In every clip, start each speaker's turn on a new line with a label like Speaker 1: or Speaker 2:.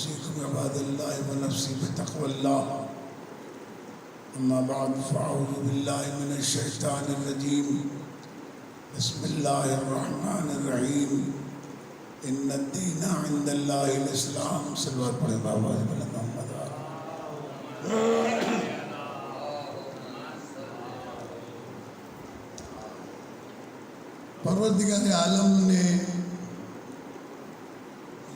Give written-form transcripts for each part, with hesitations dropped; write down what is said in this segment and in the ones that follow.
Speaker 1: وأوصيكم عباد الله ونفسي بتقوى الله. أما بعد فأعوذ بالله من الشيطان الرجيم. بسم الله الرحمن الرحيم. إن الدين عند الله الإسلام. صلوات پڑھے بابا محمد. پروردگار عالم نے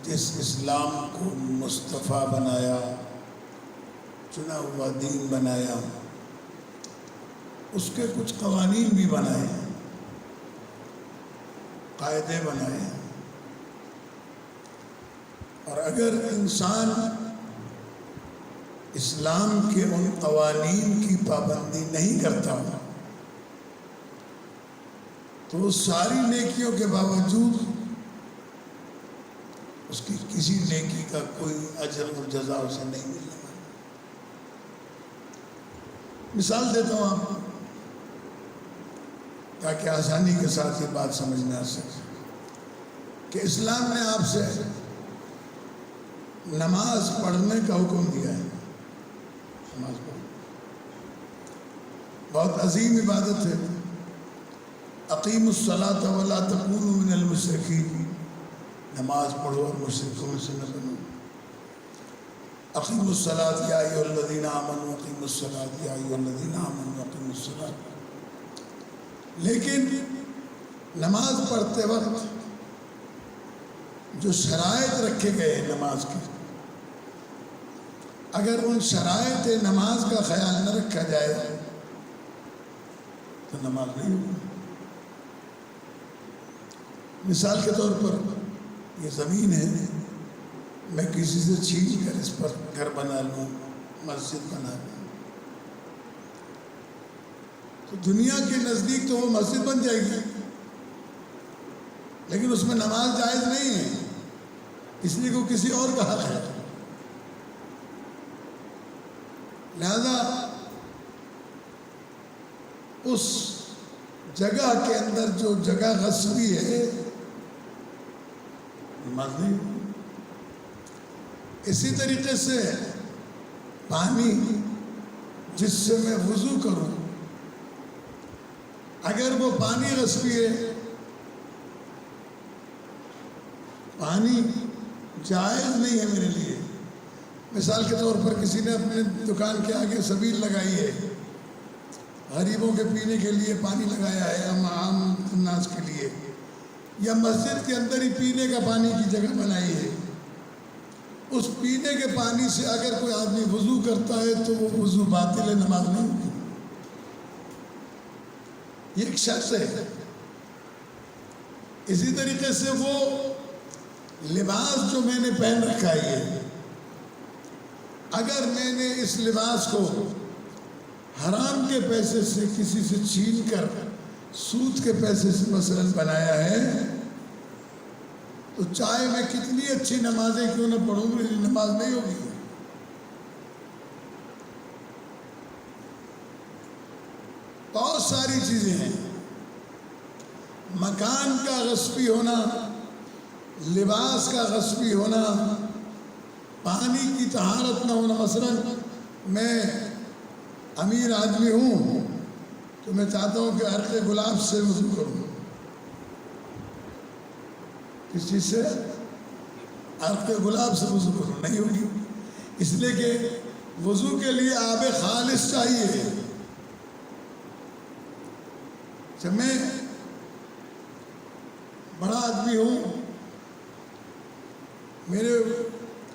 Speaker 1: جس اسلام کو مصطفیٰ بنایا، چنا ہوا دین بنایا، اس کے کچھ قوانین بھی بنائے، قاعدے بنائے. اور اگر انسان اسلام کے ان قوانین کی پابندی نہیں کرتا تو ساری نیکیوں کے باوجود اس کی کسی نیکی کا کوئی اجر اور جزا اسے نہیں ملنے والا. مثال دیتا ہوں آپ تاکہ آسانی کے ساتھ یہ بات سمجھ میں آ سکے کہ اسلام نے آپ سے نماز پڑھنے کا حکم دیا ہے. نماز پڑھو، بہت عظیم عبادت ہے. اقیموا الصلاۃ ولا تکونوا من المشرکین. نماز پڑھو اور مشرکوں میں سے نہ بنو. اقیموا الصلاۃ یا ایھا الذین آمنوا اقیموا الصلاۃ یا ایھا الذین آمنوا اقیموا الصلاۃ. لیکن نماز پڑھتے وقت جو شرائط رکھے گئے نماز کے، اگر ان شرائط نماز کا خیال نہ رکھا جائے تو نماز نہیں ہوگی. مثال کے طور پر یہ زمین ہے، میں کسی سے چھین کر اس پر گھر بنا لوں، مسجد بنا لوں، تو دنیا کے نزدیک تو وہ مسجد بن جائے گی، لیکن اس میں نماز جائز نہیں ہے، اس لیے وہ کسی اور کا حق ہے. لہذا اس جگہ کے اندر جو جگہ غصبی ہے نماز نہیں. اسی طریقے سے پانی جس سے میں وضو کروں، اگر وہ پانی غصبی ہے، پانی جائز نہیں ہے میرے لیے. مثال کے طور پر کسی نے اپنے دکان کے آگے سبیل لگائی ہے، غریبوں کے پینے کے لیے پانی لگایا ہے، عام الناس کے لیے، یا مسجد کے اندر ہی پینے کا پانی کی جگہ بنائی ہے. اس پینے کے پانی سے اگر کوئی آدمی وضو کرتا ہے تو وہ وضو باطل ہے، نماز نہیں ہوگی. یہ ایک شخص ہے. اسی طریقے سے وہ لباس جو میں نے پہن رکھا ہے، اگر میں نے اس لباس کو حرام کے پیسے سے کسی سے چھین کر سود کے پیسے سے مثلا بنایا ہے، تو چاہے میں کتنی اچھی نمازیں کیوں نہ پڑھوں، میری نماز نہیں ہوگی. بہت ساری چیزیں ہیں. مکان کا غصبی ہونا، لباس کا غصبی ہونا، پانی کی طہارت نہ ہونا. مثلا میں امیر آدمی ہوں تو میں چاہتا ہوں کہ عرق گلاب سے وضو کروں. کس چیز سے؟ عرق گلاب سے وضو کروں. نہیں ہوگی، اس لیے کہ وضو کے لیے آب خالص چاہیے. جب میں بڑا آدمی ہوں، میرے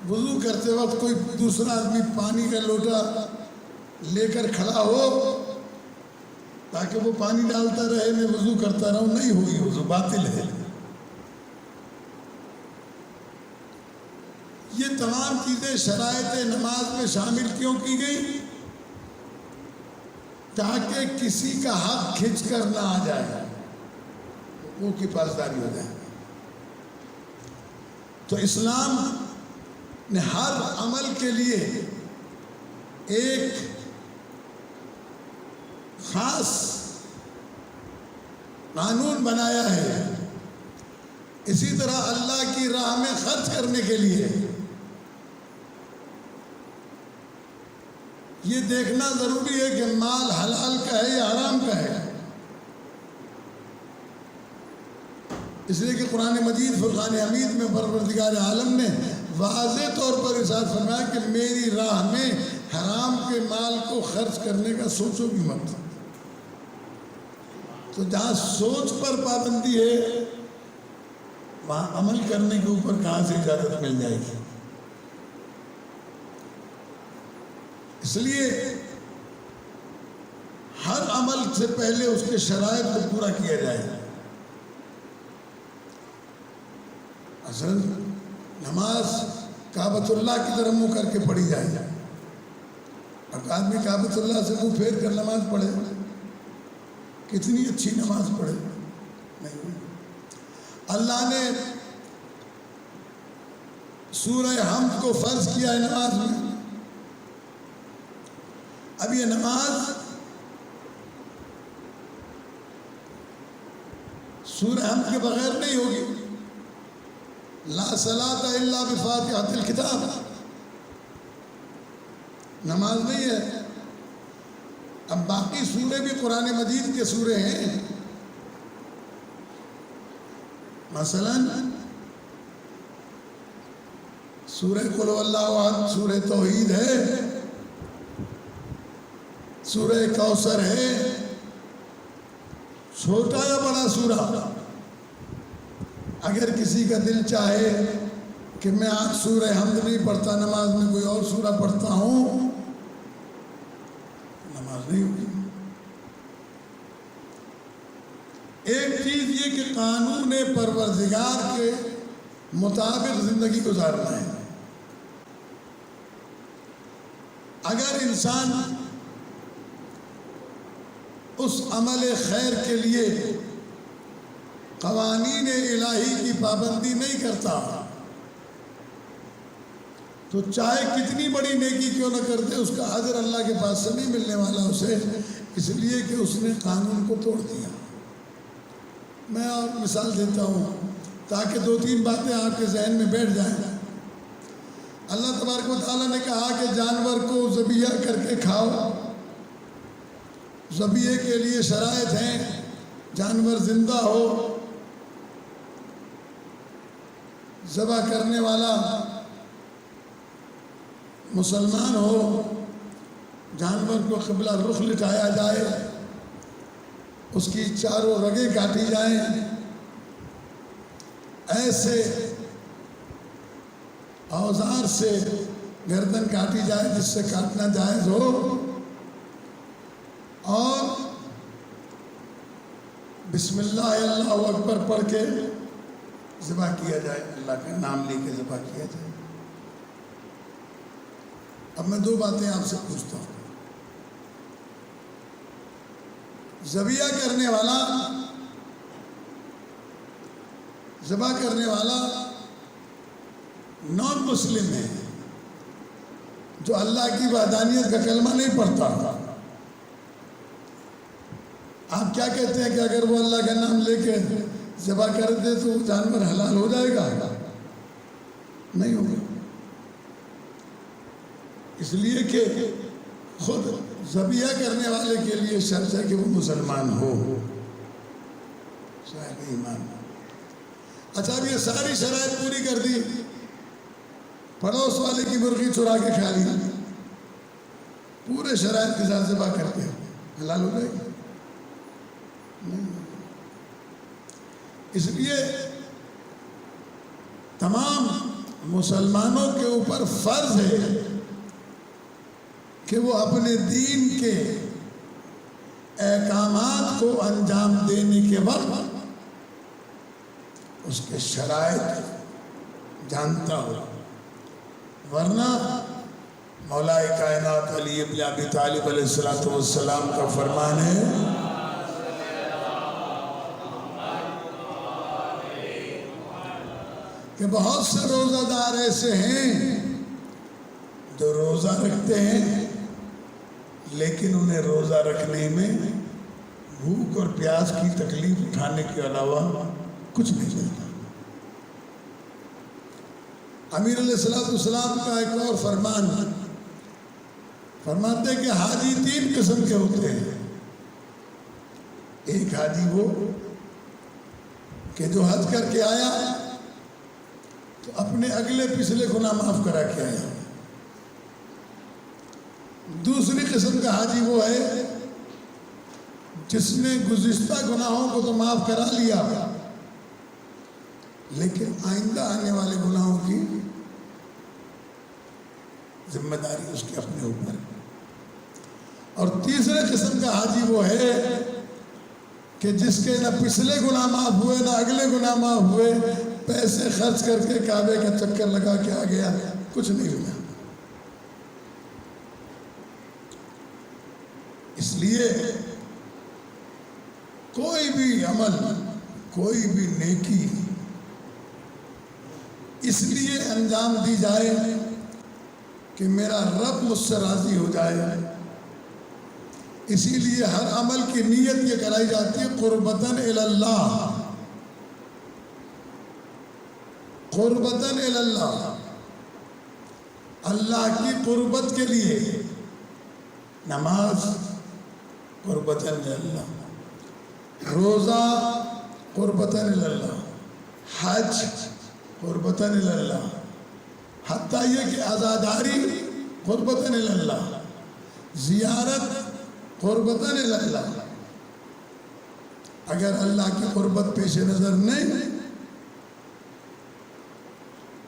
Speaker 1: وضو کرتے وقت کوئی دوسرا آدمی پانی کا لوٹا لے کر کھڑا ہو تاکہ وہ پانی ڈالتا رہے، میں وضو کرتا رہوں، نہیں ہوگی، وضو باطل ہے. یہ تمام چیزیں شرائط نماز میں شامل کیوں کی گئی؟ تاکہ کسی کا حق کھنچ کر نہ آ جائے، وہ کی پاسداری ہو جائے. تو اسلام نے ہر عمل کے لیے ایک خاص قانون بنایا ہے. اسی طرح اللہ کی راہ میں خرچ کرنے کے لیے یہ دیکھنا ضروری ہے کہ مال حلال کا ہے یا حرام کا ہے. اس لیے کہ قرآن مجید فرقان حمید میں پروردگار عالم نے واضح طور پر ارشاد فرمایا کہ میری راہ میں حرام کے مال کو خرچ کرنے کا سوچو بھی مت. تو جہاں سوچ پر پابندی ہے وہاں عمل کرنے کے اوپر کہاں سے اجازت مل جائے گی. اس لیے ہر عمل سے پہلے اس کے شرائط کو پورا کیا جائے. اصل نماز کعبۃ اللہ کی طرف منہ کر کے پڑھی جائے. اب آدمی کعبۃ اللہ سے منہ پھیر کر نماز پڑھے، کتنی اچھی نماز پڑھے نہیں. اللہ نے سورہ حمد کو فرض کیا ہے نماز میں. اب یہ نماز سورہ حمد کے بغیر نہیں ہوگی. لا صلاۃ الا بفاتحۃ الکتاب، نماز نہیں ہے. اب باقی سورے بھی قرآن مجید کے سورے ہیں. مثلا سورہ قل هو اللہ احد، سورہ توحید ہے، سورہ کوثر ہے. چھوٹا یا بڑا سورہ، اگر کسی کا دل چاہے کہ میں آج سورہ حمد نہیں پڑھتا، نماز میں کوئی اور سورہ پڑھتا ہوں، نماز نہیں ہوگی. ایک چیز یہ کہ قانون پروردگار کے مطابق زندگی گزارنا ہے. اگر انسان اس عمل خیر کے لیے قوانین الہی کی پابندی نہیں کرتا تو چاہے کتنی بڑی نیکی کیوں نہ کرتے اس کا اجر اللہ کے پاس سے نہیں ملنے والا اسے، اس لیے کہ اس نے قانون کو توڑ دیا. میں اور مثال دیتا ہوں تاکہ 2-3 باتیں آپ کے ذہن میں بیٹھ جائیں. اللہ تبارک و تعالیٰ نے کہا کہ جانور کو ذبیحہ کر کے کھاؤ. ذبیحے کے لیے شرائط ہیں، جانور زندہ ہو، ذبح کرنے والا مسلمان ہو، جانور کو قبلہ رخ لٹایا جائے، اس کی چاروں رگیں کاٹی جائیں، ایسے اوزار سے گردن کاٹی جائے جس سے کاٹنا جائز ہو، اور بسم اللہ اللہ اکبر پڑھ کے ذبح کیا جائے، اللہ کا نام لے کے ذبح کیا جائے. اب میں 2 باتیں آپ سے پوچھتا ہوں. ذبیحہ کرنے والا نان مسلم ہے جو اللہ کی وحدانیت کا کلمہ نہیں پڑھتا. آپ کیا کہتے ہیں کہ اگر وہ اللہ کا نام لے کے ذبح کر دے تو وہ جانور حلال ہو جائے گا؟ نہیں ہوگا. اس لیے کہ خود ذبیحہ کرنے والے کے لیے شرط ہے کہ وہ مسلمان ہو، صاحب ایمان. اچھا اب یہ ساری شرائط پوری کر دی، پڑوس والے کی مرغی چرا کے کھا لی، پورے شرائط کے ساتھ ذبح کرتے ہیں، حلال ہو جائے گی؟ نہیں. اس لیے تمام مسلمانوں کے اوپر فرض ہے کہ وہ اپنے دین کے احکامات کو انجام دینے کے وقت اس کے شرائط جانتا ہو، ورنہ مولا کائنات علی ابن ابی طالب علیہ السلام کا فرمان ہے کہ بہت سے روزہ دار ایسے ہیں جو روزہ رکھتے ہیں لیکن انہیں روزہ رکھنے میں بھوک اور پیاس کی تکلیف اٹھانے کے علاوہ کچھ نہیں ملتا. امیر علیہ السلام کا ایک اور فرمان فرماتے ہیں کہ حاجی 3 قسم کے ہوتے ہیں. ایک حاجی وہ کہ جو حج کر کے آیا تو اپنے اگلے پچھلے گناہ معاف کرا کے آیا. دوسری قسم کا حاجی وہ ہے جس نے گزشتہ گناہوں کو تو معاف کرا لیا لیکن آئندہ آنے والے گناہوں کی ذمہ داری اس کے اپنے اوپر. اور تیسرے قسم کا حاجی وہ ہے کہ جس کے نہ پچھلے گناہ معاف ہوئے نہ اگلے گناہ معاف ہوئے، پیسے خرچ کر کے کعبے کا چکر لگا کے آ گیا، کچھ نہیں ہوا. اس لیے کوئی بھی عمل، کوئی بھی نیکی اس لیے انجام دی جائے کہ میرا رب مجھ سے راضی ہو جائے. اسی لیے ہر عمل کی نیت یہ کرائی جاتی ہے قربتاً الی اللہ، قربتاً الی اللہ، اللہ کی قربت کے لیے. نماز قربتاً الی اللہ، روزہ قربتاً الی اللہ، حج قربتاً الی اللہ، حتیٰ یہ کہ عزاداری قربتاً الی اللہ، زیارت قربتاً الی اللہ. اگر اللہ کی قربت پیش نظر نہیں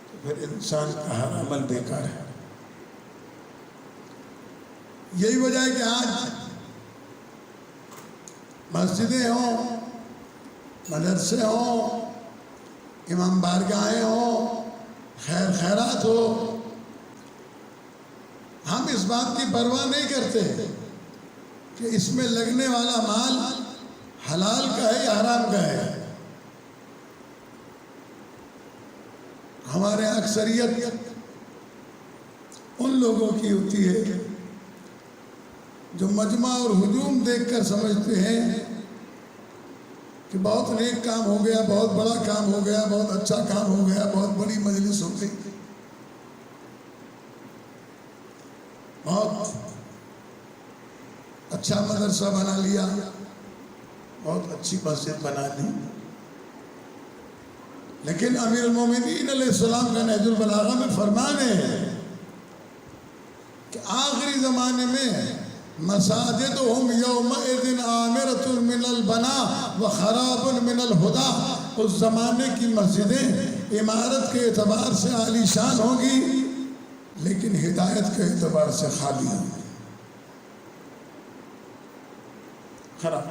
Speaker 1: تو پھر انسان کا ہر عمل بیکار ہے. یہی وجہ ہے کہ آج مسجدیں ہوں، مدرسے ہوں، امام بارگاہیں ہوں، خیر خیرات ہو، ہم اس بات کی پرواہ نہیں کرتے کہ اس میں لگنے والا مال حلال کا ہے یا حرام کا ہے. ہمارے اکثریت ان لوگوں کی ہوتی ہے جو مجمع اور ہجوم دیکھ کر سمجھتے ہیں کہ بہت نیک کام ہو گیا، بہت بڑا کام ہو گیا، بہت اچھا کام ہو گیا، بہت بڑی مجلس ہو گئی، بہت اچھا مدرسہ بنا لیا، بہت اچھی مسجد بنا لی. لیکن امیر المومنین علیہ السلام کا نہج البلاغہ میں فرمان ہے کہ آخری زمانے میں مساجدہم یومئذ عامرۃ من البناء وخراب من الہدی. اس زمانے کی مسجدیں عمارت کے اعتبار سے عالی شان ہوں گی لیکن ہدایت کے اعتبار سے خالی ہوں گی، خراب.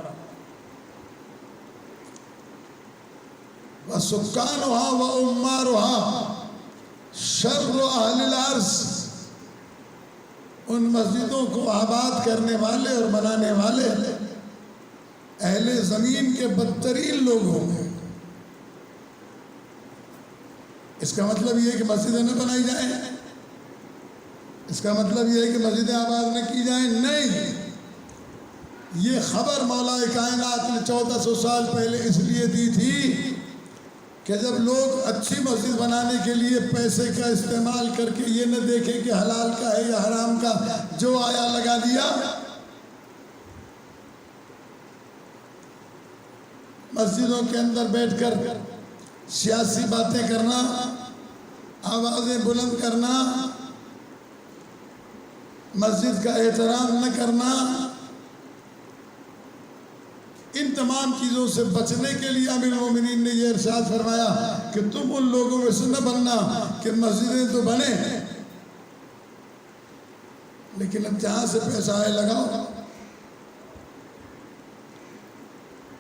Speaker 1: وَسُكَّانُهَا وَأُمَّارُهَا شَرُّ أَهْلِ الْأَرْضِ. ان مسجدوں کو آباد کرنے والے اور بنانے والے اہل زمین کے بدترین لوگ ہوں گے. اس کا مطلب یہ ہے کہ مسجدیں نہ بنائی جائیں، اس کا مطلب یہ ہے کہ مسجدیں آباد نہ کی جائیں، نہیں. یہ خبر مولا کائنات نے 1400 سال پہلے اس لیے دی تھی کہ جب لوگ اچھی مسجد بنانے کے لیے پیسے کا استعمال کر کے یہ نہ دیکھیں کہ حلال کا ہے یا حرام کا، جو آیا لگا دیا. مسجدوں کے اندر بیٹھ کر سیاسی باتیں کرنا، آوازیں بلند کرنا، مسجد کا احترام نہ کرنا، ان تمام چیزوں سے بچنے کے لیے امیر المومنین نے یہ ارشاد فرمایا کہ تم ان لوگوں میں سے نہ بننا کہ مسجدیں تو بنے لیکن اب جہاں سے پیسہ آئے لگاؤ.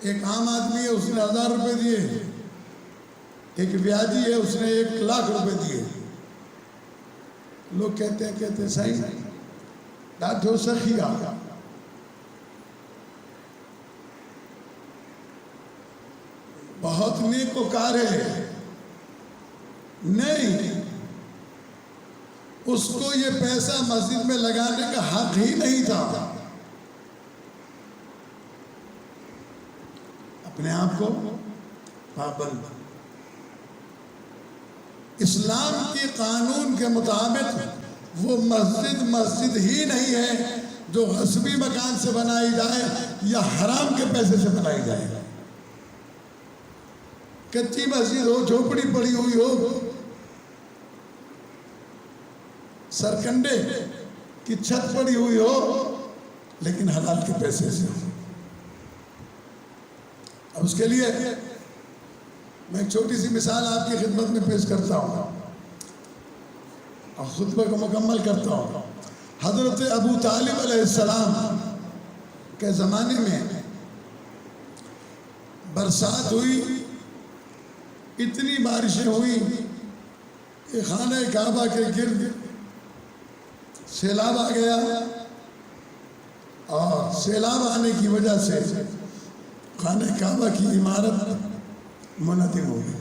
Speaker 1: ایک عام آدمی ہے، اس نے 1000 روپے دیے، ایک بیاجی ہے، اس نے 1,00,000 روپے دیے. لوگ کہتے ہیں صحیح ڈاٹھو سخیا، بہت نیک وکار ہے. نہیں، اس کو یہ پیسہ مسجد میں لگانے کا حق ہی نہیں تھا. اپنے آپ کو پابند. اسلام کے قانون کے مطابق وہ مسجد ہی نہیں ہے جو غصبی مکان سے بنائی جائے یا حرام کے پیسے سے بنائی جائے. کچی مسجد ہو، جھوپڑی پڑی ہوئی ہو، سرکنڈے کی چھت پڑی ہوئی ہو، لیکن حلال کے پیسے سے ہو. اب اس کے لیے میں ایک چھوٹی سی مثال آپ کی خدمت میں پیش کرتا ہوں اور خطبہ کو مکمل کرتا ہوں. حضرت ابو طالب علیہ السلام کے زمانے میں برسات ہوئی، اتنی بارشیں ہوئی کہ خانہ کعبہ کے گرد سیلاب آ گیا، اور سیلاب آنے کی وجہ سے خانہ کعبہ کی عمارت منہدم ہو گئی.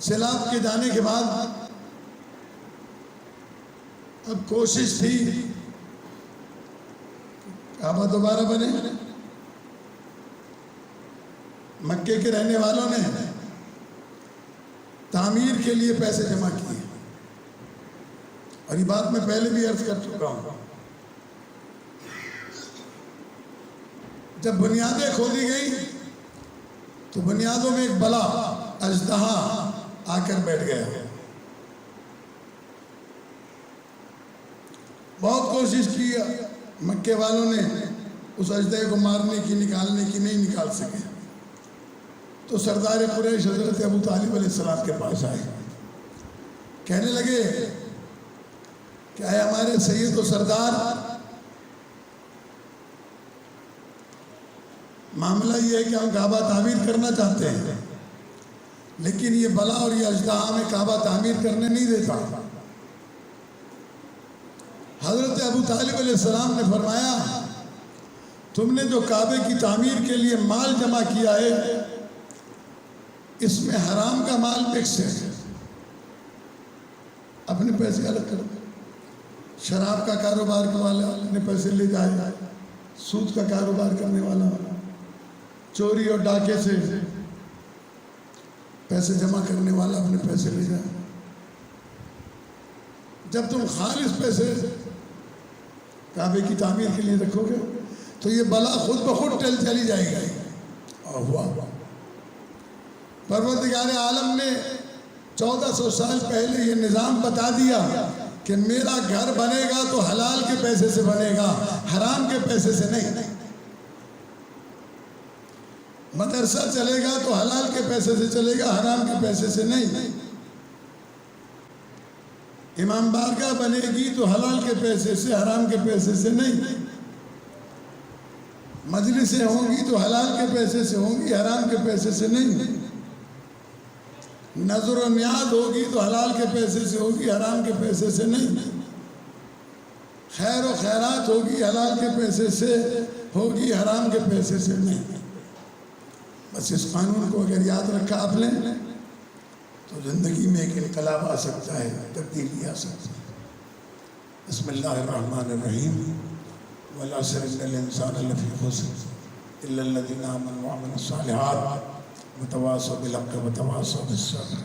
Speaker 1: سیلاب کے جانے کے بعد اب کوشش تھی کعبہ دوبارہ بنے. مکے کے رہنے والوں نے تعمیر کے لیے پیسے جمع کیے، اور یہ بات میں پہلے بھی عرض کر چکا ہوں. جب بنیادیں کھودی گئی تو بنیادوں میں ایک بلا اژدہا آ کر بیٹھ گیا. بہت کوشش کی مکے والوں نے اس اژدہے کو مارنے کی، نکالنے کی، نہیں نکال سکے. تو سردار قریش حضرت ابو طالب علیہ السلام کے پاس آئے، کہنے لگے کہ اے ہمارے سید و سردار، معاملہ یہ ہے کہ ہم کعبہ تعمیر کرنا چاہتے ہیں، لیکن یہ بلا اور یہ اژدہا ہمیں کعبہ تعمیر کرنے نہیں دیتا. حضرت ابو طالب علیہ السلام نے فرمایا، تم نے جو کعبے کی تعمیر کے لیے مال جمع کیا ہے، اس میں حرام کا مال مکس ہے. اپنے پیسے الگ کرو. شراب کا کاروبار والا اپنے پیسے لے جائے، سود کا کاروبار کرنے والا چوری اور ڈاکے سے پیسے جمع کرنے والا اپنے پیسے لے جائے. جب تم خالص پیسے کعبے کی تعمیر کے لیے رکھو گے تو یہ بلا خود بخود ٹل چلی جائے گی. اور ہوا پروردگار عالم نے 1400 سال پہلے یہ نظام بتا دیا کہ میرا گھر بنے گا تو حلال کے پیسے سے بنے گا، حرام کے پیسے سے نہیں. مدرسہ چلے گا تو حلال کے پیسے سے چلے گا، حرام کے پیسے سے نہیں. امام بارگاہ بنے گی تو حلال کے پیسے سے، حرام کے پیسے سے نہیں. مجلسیں ہوں گی تو حلال کے پیسے سے ہوں گی، حرام کے پیسے سے نہیں. نظر و نیاز ہوگی تو حلال کے پیسے سے ہوگی، حرام کے پیسے سے نہیں. خیر و خیرات ہوگی حلال کے پیسے سے ہوگی، حرام کے پیسے سے نہیں. بس اس قانون کو اگر یاد رکھا آپ نے تو زندگی میں ایک انقلاب آ سکتا ہے، تبدیلی آ سکتی ہے. بسم اللہ الرحمن الرحیم. والعصر ان الانسان لفی خسر الا الذین آمنوا وعملوا الصالحات وتواصوا بالحق وتواصوا بالصبر.